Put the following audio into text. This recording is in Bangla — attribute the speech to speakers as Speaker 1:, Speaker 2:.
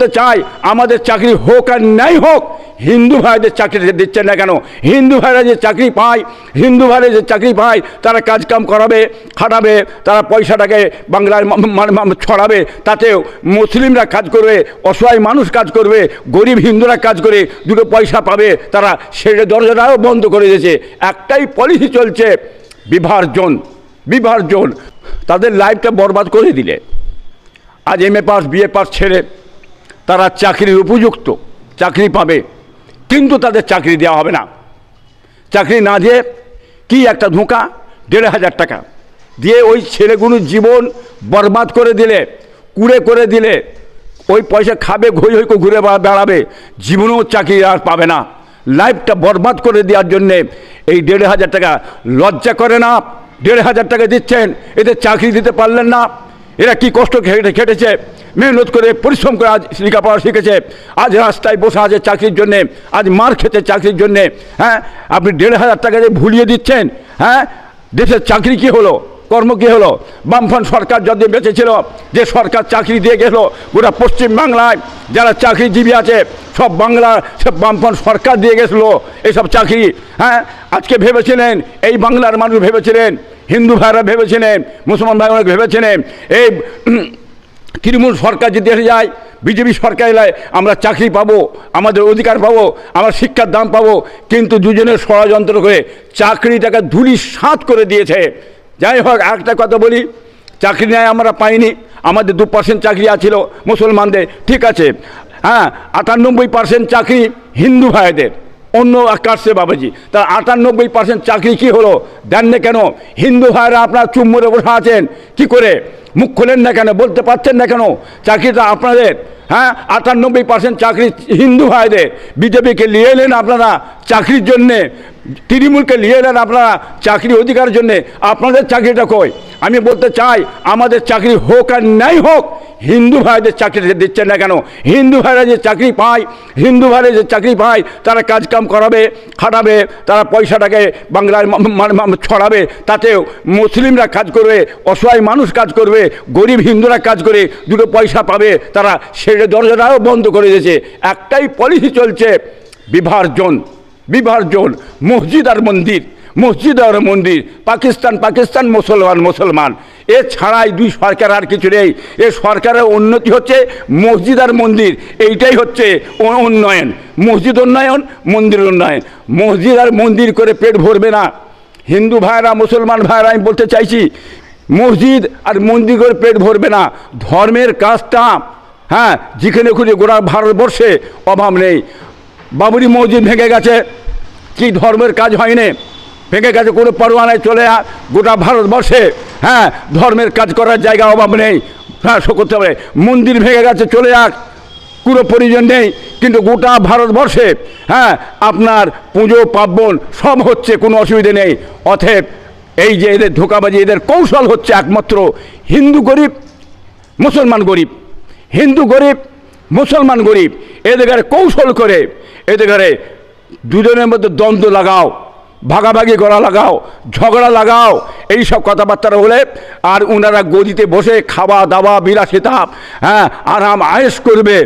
Speaker 1: বলতে চাই, আমাদের চাকরি হোক আর নাই হোক, হিন্দু ভাইদের চাকরি দিচ্ছেন না কেন? হিন্দু ভাইরা যে চাকরি পায়, হিন্দু ভাইরা যে চাকরি পায়, তারা কাজকাম করাবে, খাটাবে, তারা পয়সাটাকে বাংলায় ছড়াবে, তাতেও মুসলিমরা কাজ করবে, অসহায় মানুষ কাজ করবে, গরিব হিন্দুরা কাজ করে দুটো পয়সা পাবে, তারা সেটা দরজাটাও বন্ধ করে দিয়েছে। একটাই পলিসি চলছে, বিভাজন, বিভাজন। তাদের লাইফটা বরবাদ করে দিলে। আজ MA পাস BA পাস ছেড়ে তারা চাকরির উপযুক্ত, চাকরি পাবে, কিন্তু তাদের চাকরি দেওয়া হবে না। চাকরি না দিয়ে কি একটা ধোঁকা, 1,500 টাকা দিয়ে ওই ছেলেগুলোর জীবন বরবাদ করে দিলে, কুড়ে করে দিলে। ওই পয়সা খাবে, ঘই হই ঘুরে বেড়াবে, জীবনেও চাকরি আর পাবে না। লাইফটা বরবাদ করে দেওয়ার জন্যে এই 1,500 টাকা। লজ্জা করে না? 1,500 টাকা দিচ্ছেন, এতে চাকরি দিতে পারলেন না। এরা কি কষ্ট খেটেছে, মেহনত করে পরিশ্রম করে আজ লেখাপড়া শিখেছে, আজ রাস্তায় বসে আছে চাকরির জন্যে, আজ মার খেতে চাকরির জন্যে। হ্যাঁ, আপনি 1,500 টাকা দিয়ে ভুলিয়ে দিচ্ছেন। হ্যাঁ, দেশের চাকরি কি হলো, কর্ম কি হলো? বামফ্রন্ট সরকার যদি বেঁচে ছিল, যে সরকার চাকরি দিয়ে গেল গোটা পশ্চিমবাংলায় যারা চাকরিজীবী আছে, সব বাংলা সব বামফ্রন্ট সরকার দিয়ে গেছিলো এইসব চাকরি। হ্যাঁ, আজকে ভেবেছিলেন, এই বাংলার মানুষ ভেবেছিলেন, হিন্দু ভাইরা ভেবেছিলেন, মুসলমান ভাইরা ভেবেছিলেন, এই তৃণমূল সরকার যদি এসে যায়, বিজেপি সরকার এলে আমরা চাকরি পাবো, আমাদের অধিকার পাবো, আমরা শিক্ষার দাম পাবো। কিন্তু দুজনের ষড়যন্ত্র করে চাকরিটাকে ধূলিসাৎ করে দিয়েছে। যাই হোক, একটা কথা বলি, চাকরি নেয় আমরা পাইনি, আমাদের 2% চাকরি আছিল মুসলমানদের, ঠিক আছে। হ্যাঁ, 98% চাকরি হিন্দু ভাইদের, অন্য কাটছে বাবাজি। তার 98% চাকরি কি হলো, দেন না কেন? হিন্দু ভাইরা আপনার চুপ মেরে বসে আছেন, কি করে মুখ খোলেন না কেন, বলতে পারছেন না কেন? চাকরিটা আপনাদের। হ্যাঁ, 98% চাকরি হিন্দু ভাইদের। বিজেপিকে নিয়ে এলেন আপনারা চাকরির জন্যে, তৃণমূলকে নিয়ে এলেন আপনারা চাকরি অধিকারের জন্যে, আপনাদের চাকরিটা কই? আমি বলতে চাই, আমাদের চাকরি হোক আর নাই হোক, হিন্দু ভাইদের চাকরি দিচ্ছেন না কেন? হিন্দু ভাইরা যে চাকরি পায়, হিন্দু ভাইরা যে চাকরি পায়, তারা কাজকাম করাবে, খাটাবে, তারা পয়সাটাকে বাংলায় ছড়াবে, তাতেও মুসলিমরা কাজ করবে, অসহায় মানুষ কাজ করবে, গরিব হিন্দুরা কাজ করে দুটো পয়সা পাবে, তারা সেটা দরজাটাও বন্ধ করে দিয়েছে। একটাই পলিসি চলছে, বিভাজন, বিভাজন। মসজিদ আর মন্দির, মসজিদ আর মন্দির, পাকিস্তান পাকিস্তান, মুসলমান মুসলমান। এ ছাড়াই দুই সরকার আর কিছু নেই। এ সরকারের উন্নতি হচ্ছে মসজিদ আর মন্দির, এইটাই হচ্ছে উন্নয়ন। মসজিদ উন্নয়ন, মন্দির উন্নয়ন। মসজিদ আর মন্দির করে পেট ভরবে না। হিন্দু ভাইরা, মুসলমান ভাইরা, আমি বলতে চাইছি, মসজিদ আর মন্দির করে পেট ভরবে না। ধর্মের কাজটা, হ্যাঁ, যেখানে খুঁজে গোটা ভারতবর্ষে অভাব নেই। বাবরি মসজিদ ভেঙে গেছে, কি ধর্মের কাজ হয়নি? ভেঙে গেছে, কোনো পরোয়ানায় চলে গোটা ভারতবর্ষে। হ্যাঁ, ধর্মের কাজ করার জায়গা অভাব নেই। হ্যাঁ, করতে হবে। মন্দির ভেঙে গেছে, চলে যাক, কোনো প্রয়োজন নেই। কিন্তু গোটা ভারতবর্ষে, হ্যাঁ, আপনার পুজো পার্বণ সব হচ্ছে, কোনো অসুবিধে নেই। অতএব এই যে এদের ধোঁকাবাজি, এদের কৌশল হচ্ছে একমাত্র হিন্দু গরিব, মুসলমান গরিব, হিন্দু গরিব, মুসলমান গরিব। এদের কৌশল করে, এদের দুজনের মধ্যে দ্বন্দ্ব লাগাও, ভাগাভাগি করা লাগাও, ঝগড়া লাগাও, এই সব কথাবার্তা বলে। আর ওনারা গদিতে বসে খাওয়া দাওয়া, বিলাসিতা, হ্যাঁ, আরাম আয়েশ করবে।